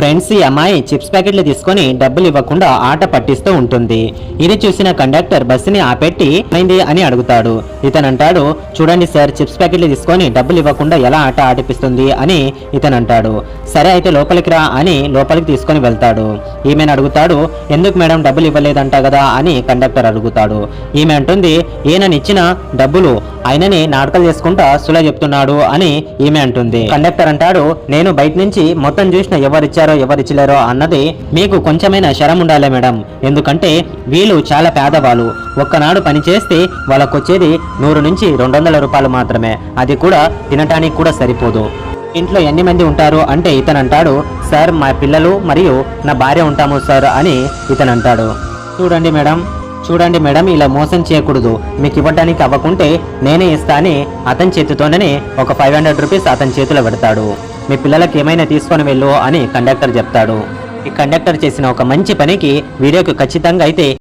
Friends ఈ అమ్మాయి chips ప్యాకెట్లు తీసుకొని డబ్బులు ఇవ్వకుండా ఆట పట్టిస్తూ ఉంటుంది. ఇది చూసిన కండక్టర్ బస్సుని ఆపెట్టి అయింది అని అడుగుతాడు. ఇతను అంటాడు, చూడండి సార్, చిప్స్ ప్యాకెట్లు తీసుకొని డబ్బులు ఇవ్వకుండా ఎలా ఆట ఆడిపిస్తుంది అని ఇతను అంటాడు. సరే అయితే లోపలికి రా అని లోపలికి తీసుకొని వెళ్తాడు. ఈమెను అడుగుతాడు, ఎందుకు మేడం డబ్బులు ఇవ్వలేదంట కదా అని కండక్టర్ అడుగుతాడు. ఈమె అంటుంది, ఈయననిచ్చిన డబ్బులు ఆయనని నాటకాలు చేసుకుంటా సులా చెప్తున్నాడు అని ఈమె అంటుంది. కండక్టర్ అంటాడు, నేను బయట నుంచి మొత్తం చూసిన ఎవరిచ్చారో ఎవరిచ్చలేరో అన్నది మీకు కొంచెమైనా శరం ఉండాలి మేడం, ఎందుకంటే వీళ్ళు చాలా పేదవాళ్ళు. ఒక్కనాడు పని చేస్తే వాళ్ళకొచ్చేది 100 నుంచి 200 రూపాయలు మాత్రమే, అది కూడా తినటానికి కూడా సరిపోదు. ఇంట్లో ఎన్ని మంది ఉంటారు అంటే ఇతను అంటాడు, సార్ మా పిల్లలు మరియు నా భార్య ఉంటాము సార్ అని ఇతను అంటాడు. చూడండి మేడం ఇలా మోసం చేయకూడదు, మీకు ఇవ్వడానికి అవ్వకుంటే నేనే ఇస్తా అని అతని చేతితోనే ఒక 500 రూపీస్ అతని చేతిలో పెడతాడు. మీ పిల్లలకి ఏమైనా తీసుకొని వెళ్ళు అని కండక్టర్ చెప్తాడు. ఈ కండక్టర్ చేసిన ఒక మంచి పనికి వీడియోకి ఖచ్చితంగా అయితే